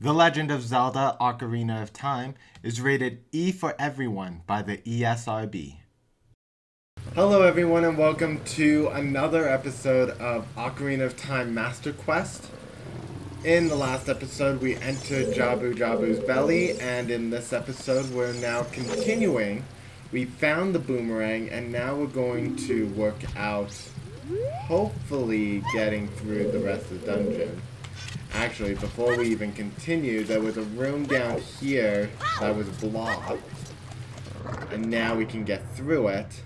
The Legend of Zelda: Ocarina of Time is rated E for everyone by the ESRB. Hello everyone and welcome to another episode of Ocarina of Time Master Quest. In the last episode we entered Jabu-Jabu's belly, and in this episode we're now continuing. We found the boomerang and now we're going to work out, hopefully getting through the rest of the dungeon. Actually, before we even continue, there was a room down here that was blocked. And now we can get through it.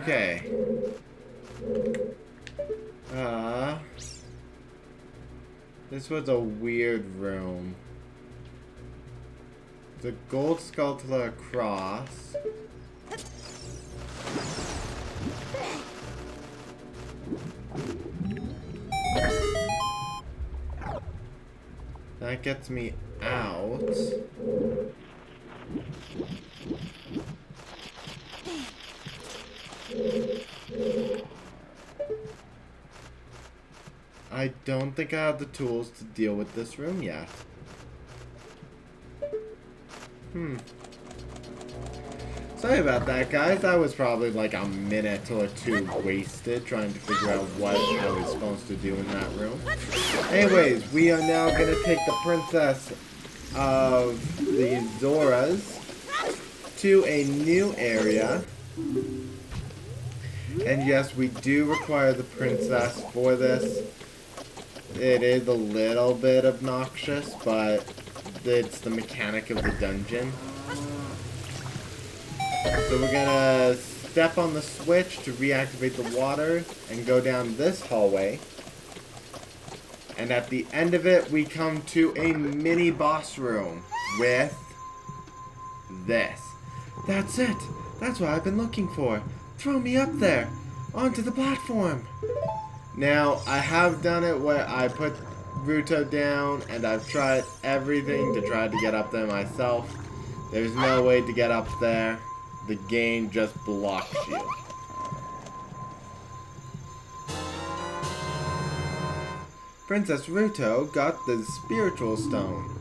Okay. This was a weird room. The gold sculptor cross. That gets me out. I don't think I have the tools to deal with this room yet. Sorry about that, guys. I was probably like a minute or two wasted trying to figure out what I was supposed to do in that room. Anyways, we are now going to take the princess of the Dyrezz to a new area. And yes, we do require the princess for this. It is a little bit obnoxious, but it's the mechanic of the dungeon. So we're gonna step on the switch to reactivate the water and go down this hallway. And at the end of it, we come to a mini boss room with this. That's it! That's what I've been looking for. Throw me up there, onto the platform. Now, I have done it where I put Ruto down and I've tried everything to try to get up there myself. There's no way to get up there. The game just blocks you. Princess Ruto got the spiritual stone.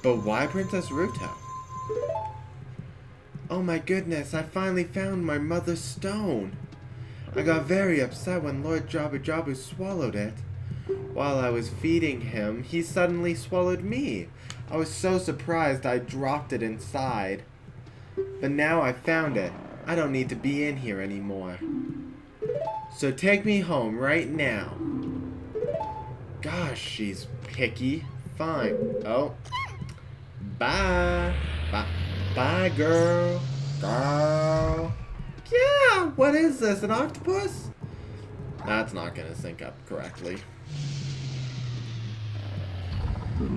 But why Princess Ruto? Oh my goodness, I finally found my mother's stone. I got very upset when Lord Jabu-Jabu swallowed it. While I was feeding him, he suddenly swallowed me. I was so surprised I dropped it inside. But now I found it. I don't need to be in here anymore. So take me home right now. Gosh, she's picky. Fine. Oh. Bye. Bye. Bye, girl. Girl. Yeah, what is this, an octopus? That's not gonna sync up correctly.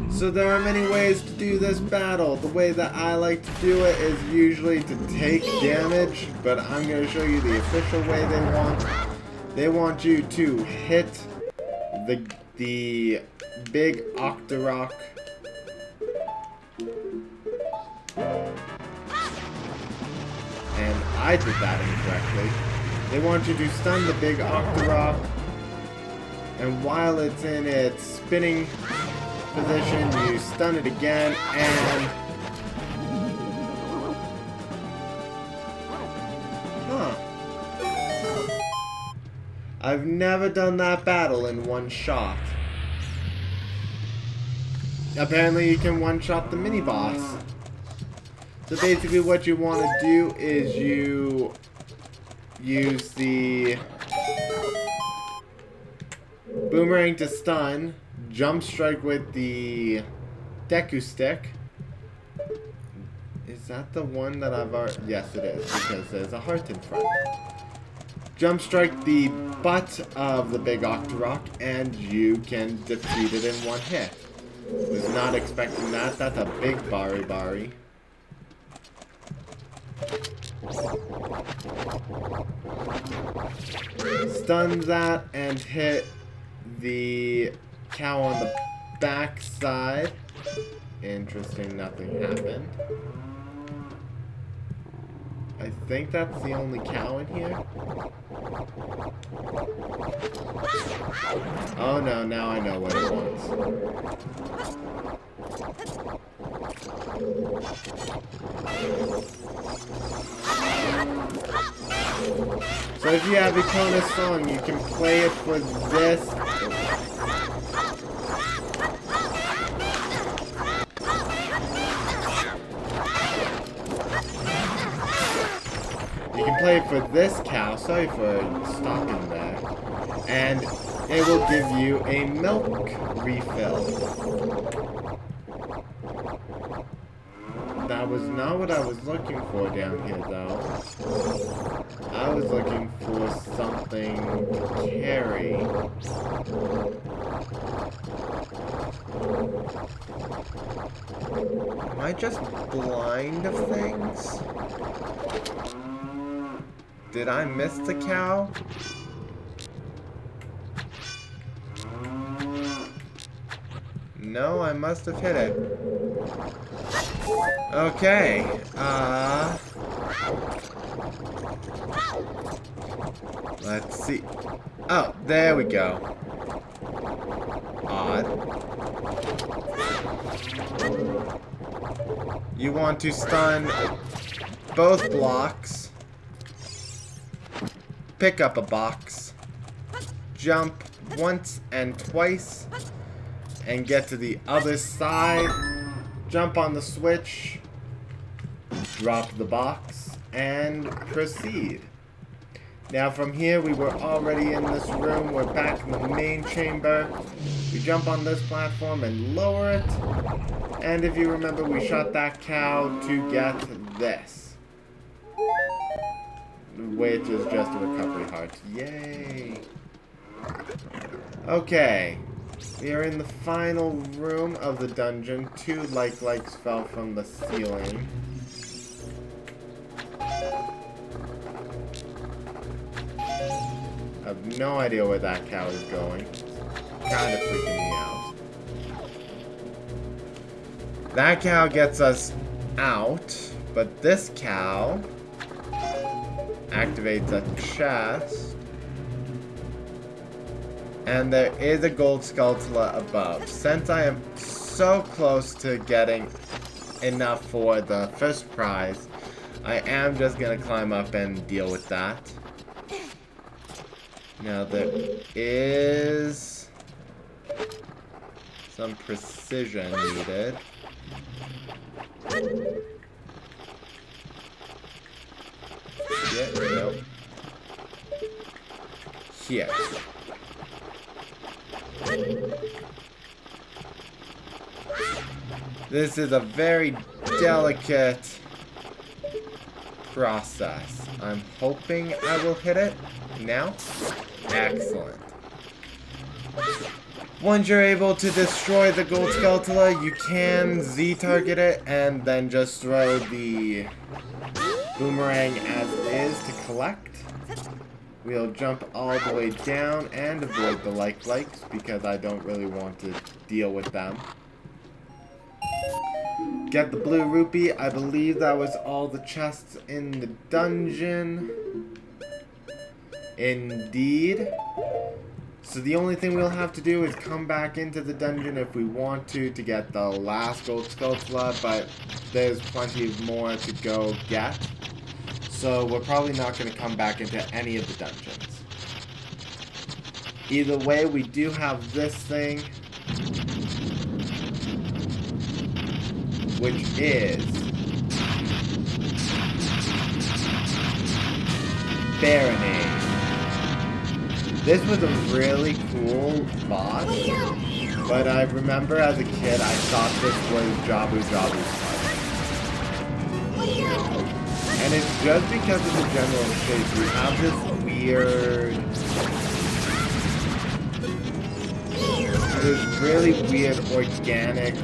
So there are many ways to do this battle. The way that I like to do it is usually to take damage, but I'm gonna show you the official way they want. They want you to hit the big Octorok. And I did that incorrectly. They want you to stun the big Octorok, and while it's in its spinning position, you stun it again, and... I've never done that battle in one shot. Apparently you can one-shot the mini-boss. So basically what you want to do is you use the boomerang to stun, jump strike with the Deku stick. Is that the one that I've already... Yes, it is, because there's a heart in front. Jump strike the butt of the big Octorok, and you can defeat it in one hit. Was not expecting that. That's a big bari. Stun that and hit the cow on the back side. Interesting, nothing happened. I think that's the only cow in here. Oh no, now I know what it wants. So if you have Econa's song, you can play it for this. You can play it for this cow. Sorry for stopping there. And it will give you a milk refill. That was not what I was looking for down here, though. I was looking for something to carry. Am I just blind of things? Did I miss the cow? No, I must have hit it. Okay, let's see. Oh, there we go. Odd. You want to stun both blocks. Pick up a box. Jump once and twice. And get to the other side. Jump on the switch. Drop the box. And proceed. Now from here, we were already in this room. We're back in the main chamber. We jump on this platform and lower it. And if you remember, we shot that cow to get this. Which is just a recovery heart. Yay! Okay. We are in the final room of the dungeon. 2 likes fell from the ceiling. I have no idea where that cow is going. Kind of freaking me out. That cow gets us out, but this cow activates a chest. And there is a gold skulltula above. Since I am so close to getting enough for the first prize, I am just gonna climb up and deal with that. Now there is some precision needed. Yeah, no. Here. This is a very delicate process. I'm hoping I will hit it now. Excellent. Once you're able to destroy the gold skulltula, you can Z-target it and then just throw the boomerang as is to collect. We'll jump all the way down and avoid the likes because I don't really want to deal with them. Get the blue rupee. I believe that was all the chests in the dungeon. Indeed. So the only thing we'll have to do is come back into the dungeon if we want to get the last gold skulltula, but there's plenty more to go get. So we're probably not going to come back into any of the dungeons. Either way, we do have this thing, which is Baronade. This was a really cool boss, but I remember as a kid I thought this was Jabu-Jabu's fight. And it's just because of the general shape. We have this weird this really weird organic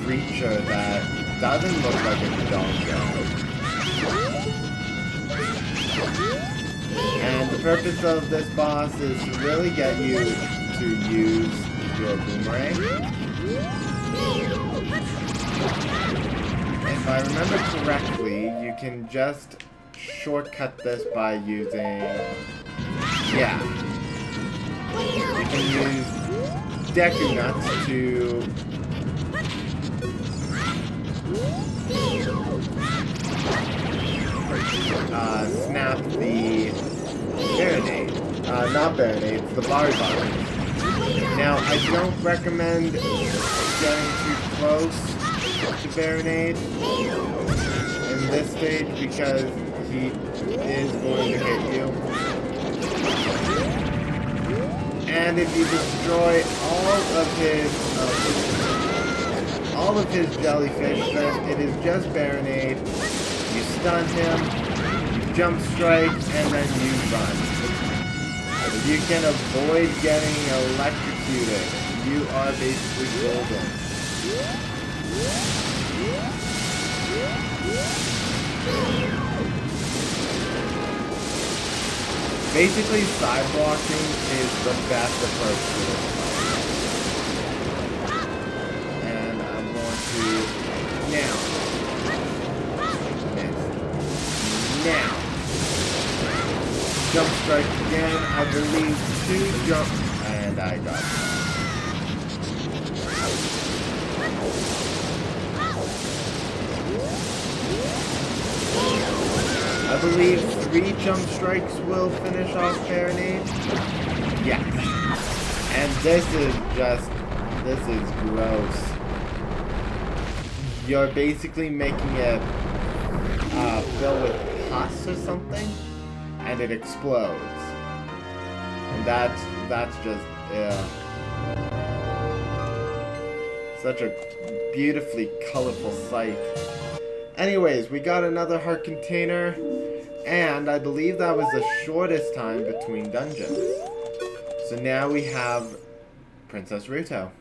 creature that doesn't look like a doggo. And the purpose of this boss is to really get you to use your boomerang. If I remember correctly, you can just shortcut this by using... Yeah. You can use Deku Nuts to... snap the Baronade. Not Baronade, it's the Bari Bari. Now, I don't recommend getting too close to Baronade in this stage because he is going to hit you. And if you destroy all of his jellyfish, then it is just Baronade. You stun him, you jump strike, and then you run. If you can avoid getting electrocuted, you are basically golden. Basically, side blocking is the best approach to this fight. And I'm going to now. Now. Jump strike again. I believe 2 jump, and I got it. I believe 3 jump strikes will finish off Baronade. Yes. And this is gross. You're basically making it fill with pus or something, and it explodes. And that's just such a beautifully colorful sight. Anyways, we got another heart container, and I believe that was the shortest time between dungeons. So now we have Princess Ruto.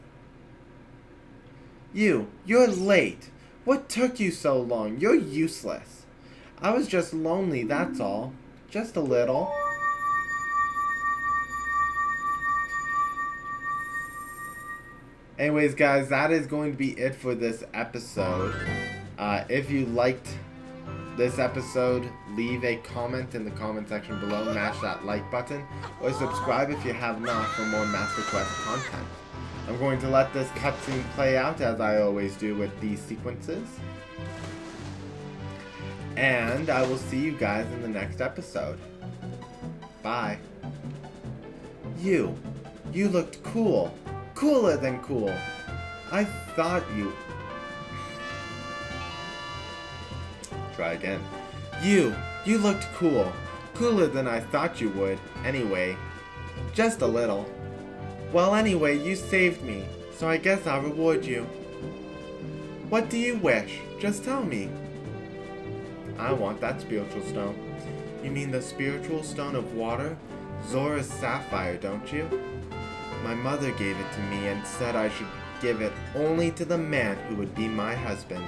You're late. What took you so long? You're useless. I was just lonely, that's all. Just a little. Anyways, guys, that is going to be it for this episode. If you liked this episode, leave a comment in the comment section below, mash that like button, or subscribe if you have not for more Master Quest content. I'm going to let this cutscene play out as I always do with these sequences. And I will see you guys in the next episode. Bye. You looked cool. Cooler than cool. I thought you... Try again. You looked cool. Cooler than I thought you would. Anyway. Just a little. Well, anyway, you saved me, so I guess I'll reward you. What do you wish? Just tell me. I want that spiritual stone. You mean the spiritual stone of water? Zora's sapphire, don't you? My mother gave it to me and said I should give it only to the man who would be my husband.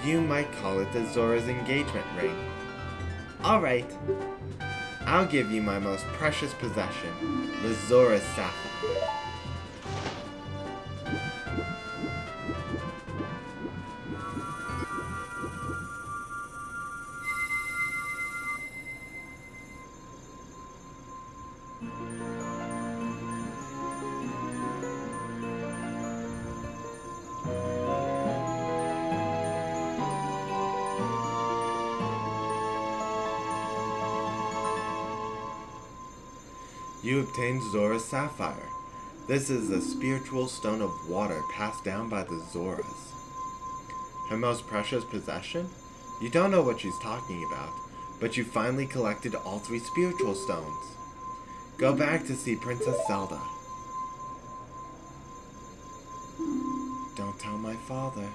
You might call it the Zora's engagement ring. Alright. I'll give you my most precious possession, the Zora's sapphire. You obtained Zora's sapphire. This is the spiritual stone of water passed down by the Zoras. Her most precious possession? You don't know what she's talking about, but you finally collected all 3 spiritual stones. Go back to see Princess Zelda. Don't tell my father.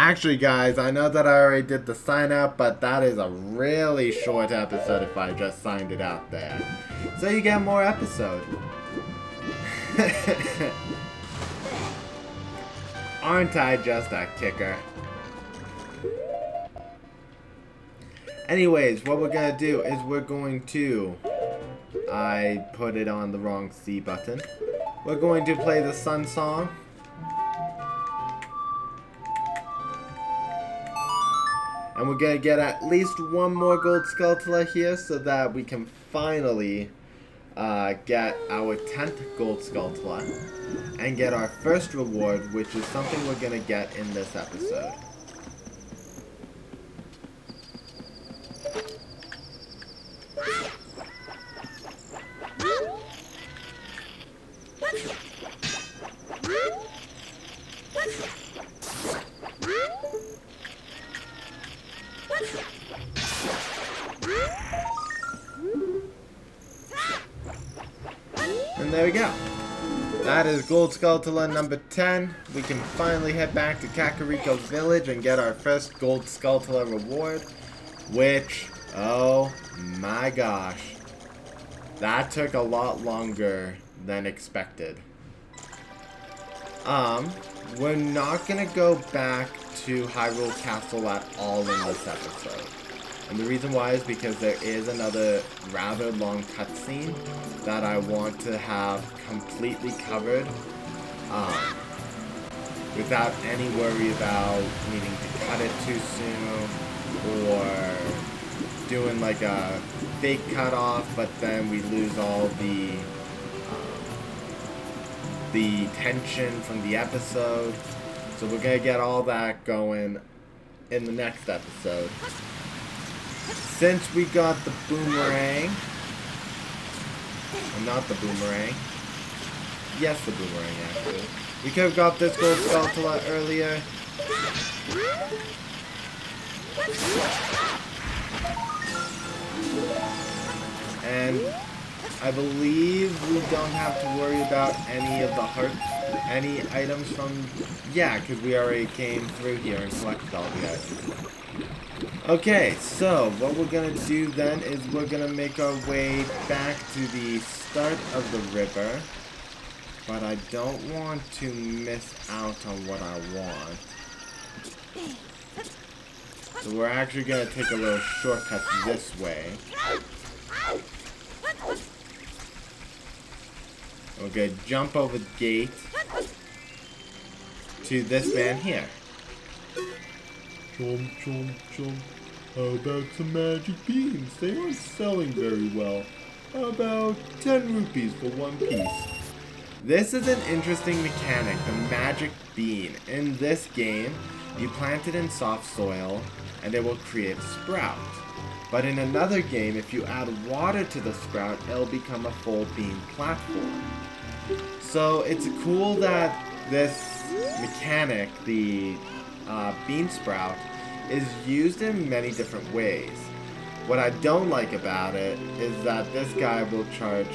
Actually, guys, I know that I already did the sign up, but that is a really short episode if I just signed it out there. So you get more episode. Aren't I just a kicker? Anyways, what we're gonna do is we're going to... I put it on the wrong C button. We're going to play the Sun Song. And we're gonna get at least one more gold Skulltula here so that we can finally get our 10th gold Skulltula and get our first reward, which is something we're gonna get in this episode. And there we go. That is Gold Skulltula number 10. We can finally head back to Kakariko Village and get our first Gold Skulltula reward. Which, oh my gosh, that took a lot longer than expected. We're not gonna go back to Hyrule Castle at all in this episode. And the reason why is because there is another rather long cutscene that I want to have completely covered without any worry about needing to cut it too soon or doing like a fake cutoff, but then we lose all the tension from the episode. So we're gonna get all that going in the next episode. Since we got the boomerang, or not the boomerang, yes, the boomerang actually. We could have got this gold Skulltula earlier. And I believe we don't have to worry about any of the any items from, yeah, because we already came through here and collected all the items. Okay, so what we're going to do then is we're going to make our way back to the start of the river. But I don't want to miss out on what I want. So we're actually going to take a little shortcut this way. We're going to jump over the gate to this man here. Chomp, chomp, chomp. How about some magic beans? They aren't selling very well. How about 10 rupees for one piece? This is an interesting mechanic, the magic bean. In this game, you plant it in soft soil and it will create a sprout. But in another game, if you add water to the sprout, it'll become a full bean platform. So it's cool that this mechanic, the bean sprout, is used in many different ways. What I don't like about it is that this guy will charge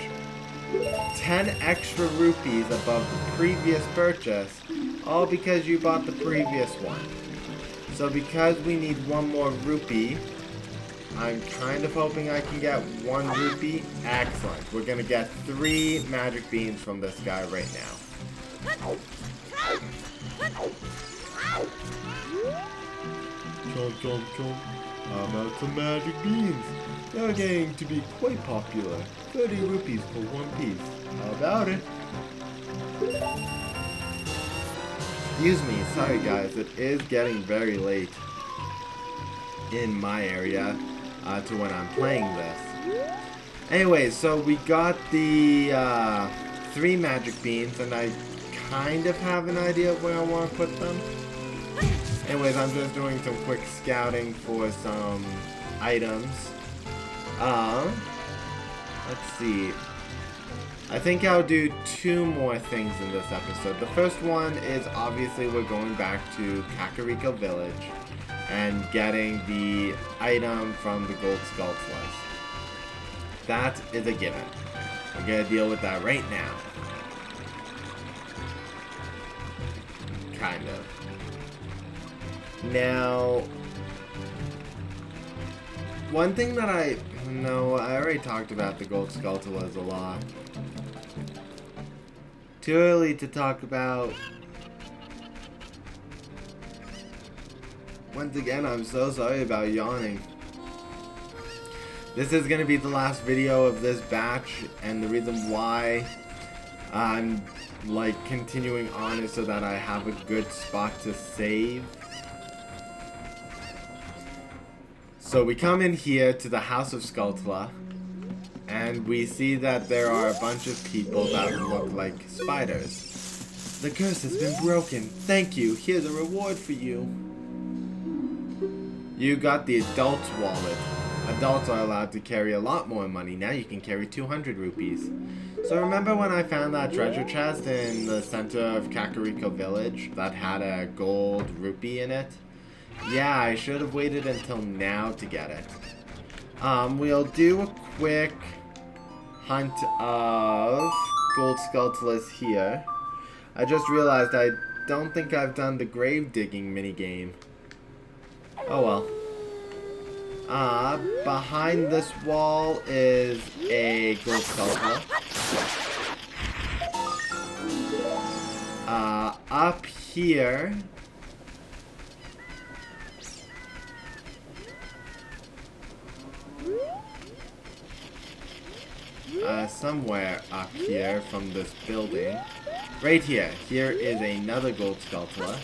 10 extra rupees above the previous purchase, all because you bought the previous one. So because we need one more rupee, I'm kind of hoping I can get 1 rupee. Excellent. We're gonna get 3 magic beans from this guy right now. Chomp, chomp, chomp. How about some magic beans? They're getting to be quite popular. 30 rupees for one piece. How about it? Excuse me, sorry guys, it is getting very late in my area to when I'm playing this. Anyways, so we got the 3 magic beans, and I kind of have an idea of where I want to put them. Anyways, I'm just doing some quick scouting for some items. Let's see. I think I'll do 2 more things in this episode. The first one is obviously we're going back to Kakariko Village and getting the item from the Gold Skulltulas. That is a given. We're gonna deal with that right now. Kind of. Now, one thing that I already talked about the gold Skulltulas a lot. Too early to talk about. Once again, I'm so sorry about yawning. This is going to be the last video of this batch, and the reason why I'm like continuing on is so that I have a good spot to save. So we come in here to the House of Skulltula, and we see that there are a bunch of people that look like spiders. The curse has been broken. Thank you. Here's a reward for you. You got the adult's wallet. Adults are allowed to carry a lot more money. Now you can carry 200 rupees. So remember when I found that treasure chest in the center of Kakariko Village that had a gold rupee in it? Yeah, I should have waited until now to get it. We'll do a quick hunt of gold Skulltulas here. I just realized I don't think I've done the grave digging minigame. Oh well. Behind this wall is a gold Skulltula. Up here, somewhere up here from this building, right here, here is another gold Skulltula.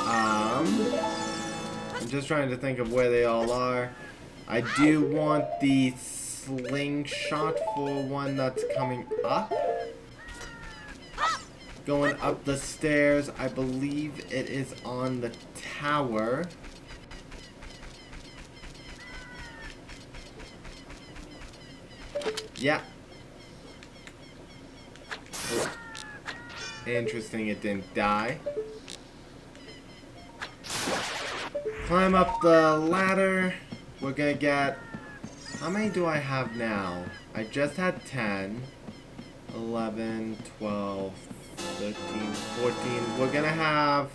I'm just trying to think of where they all are. I do want the slingshot for one that's coming up. Going up the stairs, I believe it is on the tower. Yeah. Oh. Interesting, it didn't die. Climb up the ladder. We're gonna get... How many do I have now? I just had 10. 11, 12, 13, 14. We're gonna have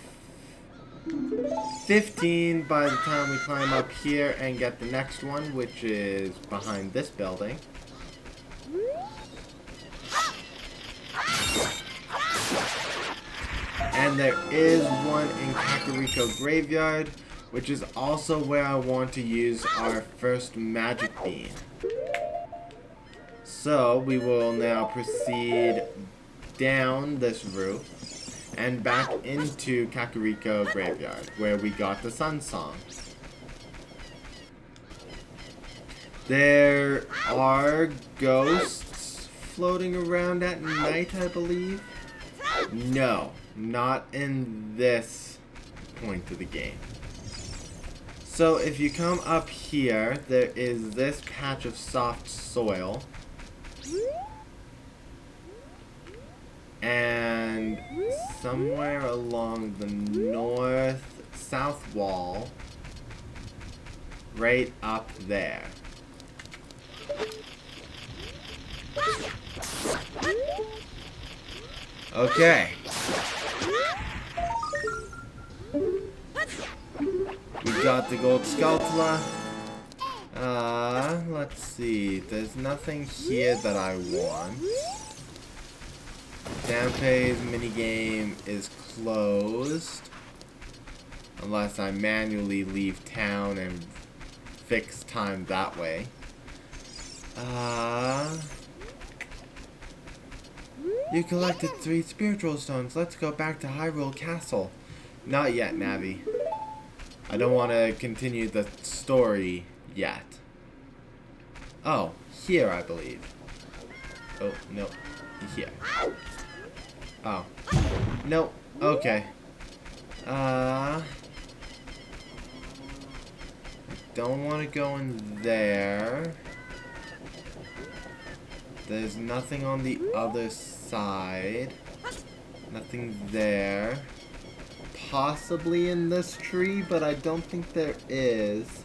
15 by the time we climb up here and get the next one, which is behind this building. And there is one in Kakariko Graveyard, which is also where I want to use our first magic bean. So we will now proceed down this roof and back into Kakariko Graveyard, where we got the Sun Song. There are ghosts floating around at night, I believe. No, not in this point of the game. So if you come up here, there is this patch of soft soil. And somewhere along the north-south wall, right up there. Okay. We got the gold Skulltula. Let's see. There's nothing here that I want. Dampé's minigame is closed. Unless I manually leave town and fix time that way. You collected 3 spiritual stones. Let's go back to Hyrule Castle. Not yet, Navi. I don't want to continue the story yet. Oh, here I believe. Oh, no. Here. Oh. No. Okay. I don't want to go in there. There's nothing on the other side. Nothing there. Possibly in this tree, but I don't think there is.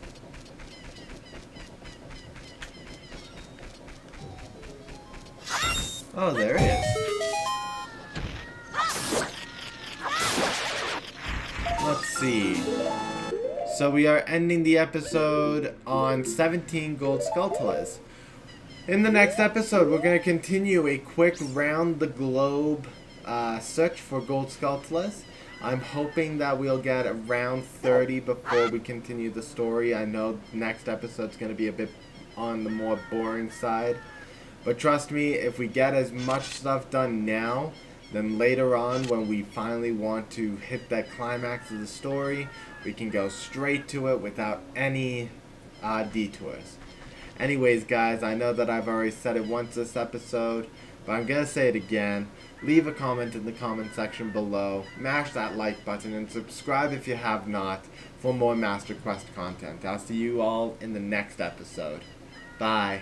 Oh, there is. see. So we are ending the episode on 17 gold Skulltulas. In the next episode, we're going to continue a quick round the globe search for gold Skulltulas. I'm hoping that we'll get around 30 before we continue the story. I know next episode's going to be a bit on the more boring side. But trust me, if we get as much stuff done now, then later on when we finally want to hit that climax of the story, we can go straight to it without any detours. Anyways, guys, I know that I've already said it once this episode, but I'm going to say it again. Leave a comment in the comment section below, mash that like button, and subscribe if you have not for more Master Quest content. I'll see you all in the next episode. Bye.